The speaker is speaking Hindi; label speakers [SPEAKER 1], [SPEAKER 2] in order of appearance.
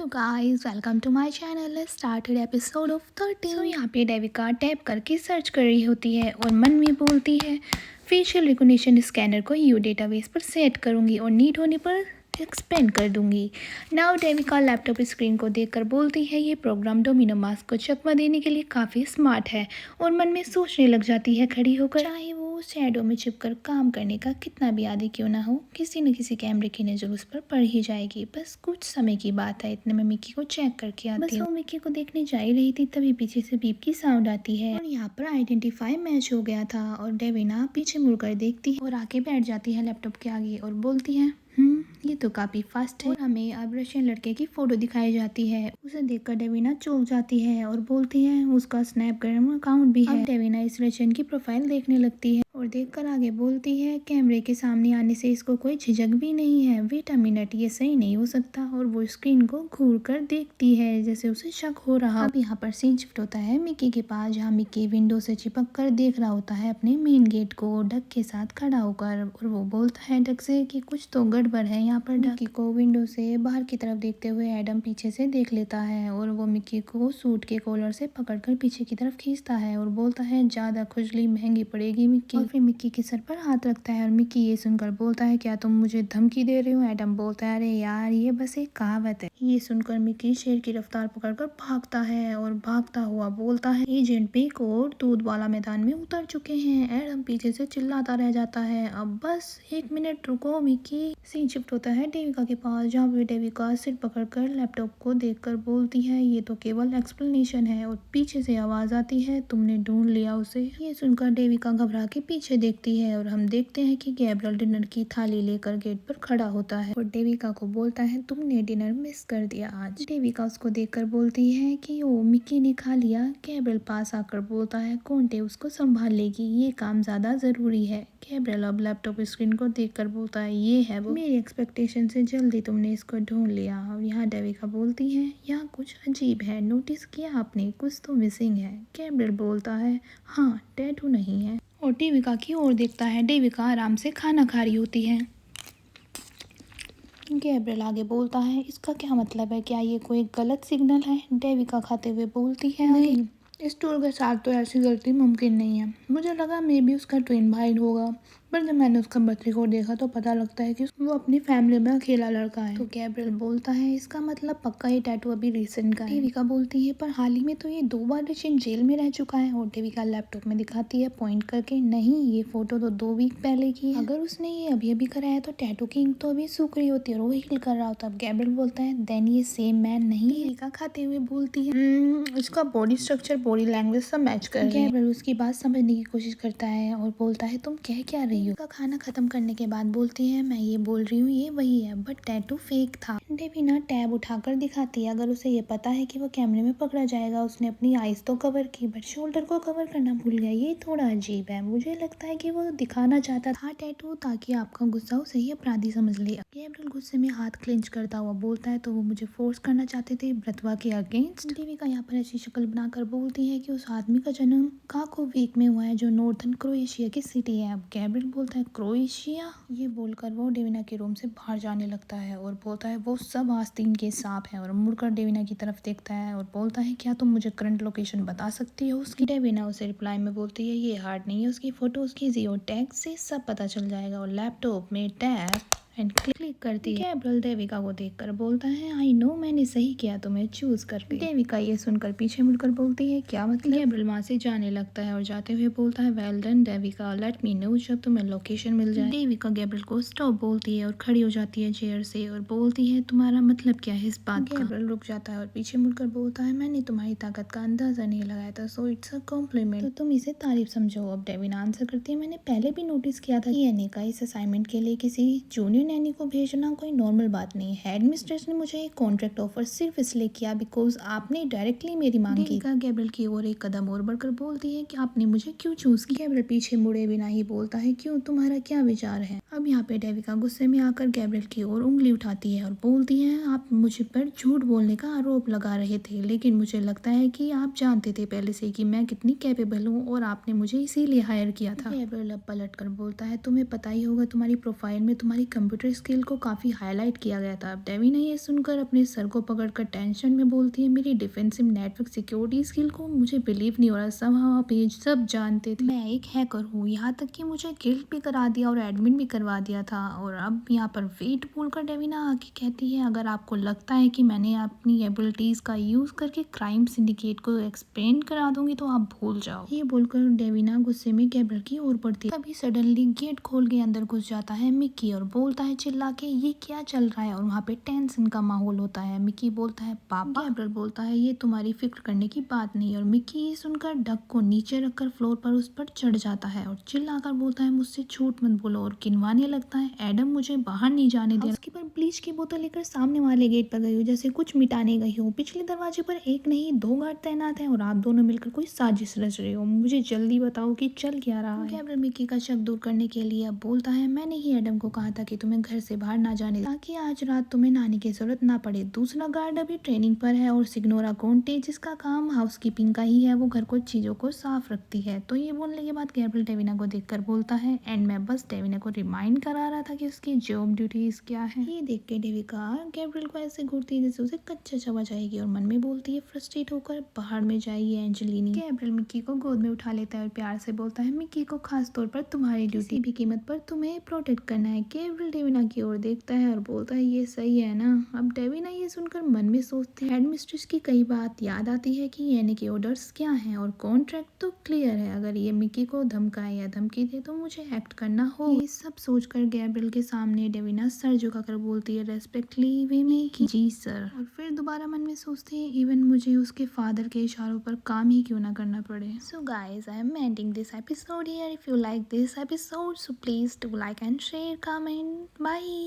[SPEAKER 1] Hello guys, welcome to my channel. Let's started episode of 13। तो यहाँ पे डेविका टैप करके सर्च कर रही होती है और मन में बोलती है फेशियल रिकॉग्निशन स्कैनर को यू डेटाबेस पर सेट करूँगी और नीड होने पर एक्सपेंड कर दूंगी। नाउ डेविका लैपटॉप स्क्रीन को देखकर बोलती है ये प्रोग्राम डोमिनो मास्क को चकमा देने के लिए काफ़ी स्मार्ट है और मन में सोचने लग जाती है खड़ी होकर, चाहे वो शैडो में छिपकर काम करने का कितना भी आदी क्यों ना हो, किसी न किसी कैमरे की नज़र उस पर पड़ ही जाएगी। बस कुछ समय की बात है, इतने में मिक्की को चेक करके आती है। वो मिक्की को देखने जा ही रही थी, तभी पीछे से बीप की साउंड आती है और यहाँ पर आइडेंटिफाई मैच हो गया था और डेविना पीछे मुड़कर देखती है और आके बैठ जाती है लैपटॉप के आगे और बोलती है ये तो काफी फास्ट है। और हमें अब रशियन लड़के की फोटो दिखाई जाती है। उसे देखकर डेविना चौंक जाती है और बोलती है उसका स्नैपग्राम अकाउंट भी है। अब डेविना इस रशियन की प्रोफाइल देखने लगती है और देखकर आगे बोलती है कैमरे के सामने आने से इसको कोई झिझक भी नहीं है। वेट अ मिनट, ये सही नहीं हो सकता। और वो स्क्रीन को घूर कर देखती है जैसे उसे शक हो रहा। अब यहाँ पर सीन शिफ्ट होता है मिक्की के पास, जहाँ मिक्की विंडो से चिपक कर देख रहा होता है अपने मेन गेट को डक के साथ खड़ा होकर। और वो बोलता है डक से कि कुछ तो गड़बड़ है यहाँ पर। मिक्की को विंडो से बाहर की तरफ देखते हुए एडम पीछे से देख लेता है और वो मिक्की को सूट के कॉलर से पकड़कर पीछे की तरफ खींचता है और बोलता है ज्यादा खुजली महंगी पड़ेगी मिक्की। और फिर मिक्की के सर पर हाथ रखता है और मिक्की ये सुनकर बोलता है क्या तुम मुझे धमकी दे रहे हो? एडम बोलता है अरे यार ये बस एक कहावत है। ये सुनकर मिक्की शेर की रफ्तार पकड़कर भागता है और भागता हुआ बोलता है एजेंट पिक और दूध वाला मैदान में उतर चुके हैं। एडम पीछे से चिल्लाता रह जाता है अब बस 1 मिनट रुको मिक्की। सीन शिफ्ट होता है डेविका के पास, जहाँ पे डेविका सिर पकड़कर लैपटॉप को देखकर बोलती है ये तो केवल एक्सप्लेनेशन है। और पीछे से आवाज आती है तुमने ढूंढ लिया उसे। ये सुनकर डेविका घबरा के पीछे देखती है और हम देखते हैं कि गैब्रियल डिनर की थाली लेकर गेट पर खड़ा होता है और डेविका को बोलता है तुमने डिनर मिस कर दिया आज। डेविका उसको देखकर बोलती है कि ओ मिक्की ने खा लिया। गैब्रियल पास आकर बोलता है कॉन्टे उसको संभाल लेगी, ये काम ज्यादा जरूरी है। गैब्रियल अब लैपटॉप स्क्रीन को देखकर बोलता है ये है वो, मेरी एक्सपेक्टेशन से जल्दी तुमने इसको ढूंढ लिया। अब यहाँ डेविका बोलती है यहाँ कुछ अजीब है, नोटिस किया आपने कुछ तो मिसिंग है। गैब्रियल बोलता है हाँ टैटू नहीं है और डेविका की ओर देखता है। डेविका आराम से खाना खा रही होती है। गैब्रियल आगे बोलता है इसका क्या मतलब है, क्या ये कोई गलत सिग्नल है? डेविका खाते हुए बोलती है नहीं, इस टूर के साथ तो ऐसी गलती मुमकिन नहीं है। मुझे लगा मे भी उसका ट्विन भाई होगा, पर जब मैंने उसका बर्थ रिकॉर्ड देखा तो पता लगता है कि वो अपनी फैमिली में अकेला लड़का है। तो गैब्रियल बोलता है इसका मतलब पक्का ये टैटू अभी रिसेंट का है। डेविका बोलती है पर हाल ही में तो ये 2 बार रशियन जेल में रह चुका है। और डेविका लैपटॉप में दिखाती है पॉइंट करके नहीं ये फोटो तो 2 वीक पहले की है। अगर उसने ये अभी अभी कराया है तो टैटू की इंक तो अभी सूख रही होती है और वो हील कर रहा होता है। गैब्रियल बोलता है देन ये सेम मैन नहीं है। डेविका खाते हुए बोलती है उसका बॉडी स्ट्रक्चर बॉडी लैंग्वेज सब मैच कर रही है। गैब्रियल उसकी बात समझने की कोशिश करता है और बोलता है तुम कह क्या रही हो? का खाना खत्म करने के बाद बोलती है मैं ये बोल रही हूँ ये वही है बट टैटू फेक था। डेविना टैब उठाकर दिखाती है। अगर उसे ये पता है कि वो कैमरे में पकड़ा जाएगा, उसने अपनी आईज तो कवर की बट शोल्डर को कवर करना भूल गया। ये थोड़ा अजीब है, मुझे लगता है कि वो दिखाना चाहता था टैटू ताकि आपका गुस्सा उसे ही अपराधी समझ ले। गैब्रियल गुस्से में हाथ क्लेंच करता हुआ बोलता है तो वो मुझे फोर्स करना चाहते थे ब्रतवा के अगेंस्ट। डेविका यहाँ पर ऐसी शक्ल बनाकर बोलती है कि उस आदमी का जन्म काकोविक में हुआ है जो नॉर्थन क्रोएशिया की सिटी है। अब गैब्रियल बोलता है क्रोएशिया, ये बोलकर वो डेविना के रूम से बाहर जाने लगता है और बोलता है वो सब आस्तीन के सांप हैं। और मुड़कर डेविना की तरफ देखता है और बोलता है क्या तुम मुझे करंट लोकेशन बता सकती हो उसकी? डेविना उसे रिप्लाई में बोलती है ये हार्ड नहीं है, उसकी फोटो उसकी जियो टैग से सब पता चल जाएगा। और लैपटॉप में टैब एंड क्लिक करती है। गैब्रियल डेविका को देखकर बोलता है आई नो मैंने सही किया तुम्हें चूज करके। डेविका ये सुनकर पीछे मुड़कर बोलती है क्या मतलब? गैब्रियल वहां से जाने लगता है और जाते हुए बोलता है well done Devika, let me know जब तुम्हें लोकेशन मिल जाए। डेविका गैब्रियल को स्टॉप बोलती है और खड़ी हो जाती है चेयर से और बोलती है तुम्हारा मतलब क्या है इस बात का? गैब्रियल रुक जाता है और पीछे मुड़कर बोलता है मैंने तुम्हारी ताकत का अंदाजा नहीं लगाया था सो इट्स अ कॉम्प्लीमेंट, तो तुम इसे तारीफ समझो। अब डेविना आंसर करती है मैंने पहले भी नोटिस किया था कि एनी का इस असाइनमेंट के लिए किसी जूनियर नैनी को भेजना कोई नॉर्मल बात नहीं है। हेडमिस्ट्रेस ने मुझे एक कॉन्ट्रैक्ट ऑफर सिर्फ इसलिए किया बिकॉज आपने डायरेक्टली मेरी मांग की। गैब्रियल की ओर एक कदम और बढ़कर बोलती है कि आपने मुझे क्यों चूज किया? गैब्रियल पीछे मुड़े बिना ही बोलता है क्यों, तुम्हारा क्या विचार है? अब यहाँ पे डेविका गुस्से में आकर गैब्रियल की ओर उंगली उठाती है और बोलती है आप मुझे पर झूठ बोलने का आरोप लगा रहे थे, लेकिन मुझे लगता है कि आप जानते थे पहले से कि मैं कितनी कैपेबल हूँ और आपने मुझे इसीलिए हायर किया था। गैब्रियल अब पलट कर बोलता है तुम्हें पता ही होगा तुम्हारी प्रोफाइल में तुम्हारी कंप्यूटर स्किल को काफ़ी हाईलाइट किया गया था। अब डेविना ये सुनकर अपने सर को पकड़कर टेंशन में बोलती है, मेरी डिफेंसिव नेटवर्क सिक्योरिटी स्किल को मुझे बिलीव नहीं हो रहा, समहाउ आप ये सब जानते थे। मैं एक हैकर हूँ, यहाँ तक कि मुझे गिल्ड भी करा दिया और एडमिन भी करवा दिया था। और अब यहाँ पर वेट बोलकर डेविना आके कहती है, अगर आपको लगता है कि मैंने अपनी एबिलिटीज़ का यूज़ करके क्राइम सिंडिकेट को एक्सपेंड करा दूंगी तो आप भूल जाओ। ये बोलकर डेविना गुस्से में गैब्रियल की ओर बढ़ती है। तभी सडनली गेट खोल के अंदर घुस जाता है मिक्की और बोलता है चिल्ला के, ये क्या चल रहा है। और वहाँ पे टेंशन का माहौल होता है। मिक्की बोलता है पापा। गैब्रियल बोलता है ये तुम्हारी फिक्र करने की बात नहीं। और मिक्की ये सुनकर डक को नीचे रखकर फ्लोर पर उस पर चढ़ जाता है और चिल्लाकर बोलता है, मुझसे झूठ मत बोलो। और किनवाने लगता है, एडम मुझे बाहर नहीं जाने दे। उसके पर ब्लीच की बोतल लेकर सामने वाले गेट पर गई हो, जैसे कुछ मिटाने गई हो। पिछले दरवाजे पर एक नहीं 2 गार्ड तैनात है और आप दोनों मिलकर कोई साजिश रच रहे हो। मुझे जल्दी बताओ कि चल क्या रहा है। गैब्रियल मिक्की का शक दूर करने के लिए अब बोलता है, मैंने ही एडम को कहा था कि तुम्हें घर से बाहर ना जाने ताकि आज रात तुम्हें नहाने की जरूरत ना पड़े। दूसरा गार्ड अभी ट्रेनिंग पर है और सिग्नोरा कोंटे जिसका काम हाउसकीपिंग का ही है, वो घर को चीजों को साफ रखती है। तो ये बोलने के बाद गैब्रियल डेविना को देखकर बोलता है, एंड मैं बस डेविना को रिमाइंड करा रहा था कि उसकी जॉब ड्यूटीज क्या है। ये देख के डेविका गैब्रियल को ऐसे घूरती है जैसे उसे कच्चा चबा जाएगी और मन में बोलती है फ्रस्ट्रेट होकर, बाहर में जाइए एंजेलिनी। गैब्रियल मिक्की को गोद में उठा लेता है और प्यार से बोलता है, मिक्की को खास तौर पर तुम्हारी ड्यूटी भी कीमत पर तुम्हें प्रोटेक्ट करना है। गैब्रियल डेविना की ओर देखता है और बोलता है, ये सही है ना। अब डेविना ये सुनकर मन में सोचती है, हेडमिस्ट्रेस की कई बात याद आती है कि यानी के ऑर्डर्स क्या हैं और कॉन्ट्रैक्ट तो क्लियर है। अगर ये मिक्की को धमकाए या धमकी दे तो मुझे एक्ट करना हो। ये सब सोचकर गैब्रियल के सामने डेविना सर झुकाकर बोलती है, रेस्पेक्टली वे में कि जी सर। और फिर दोबारा मन में सोचती है, इवन मुझे उसके फादर के इशारों पर काम ही क्यों ना करना पड़े। So guys, I am ending this episode here. If you like this episode so please do like and share, comment, bye.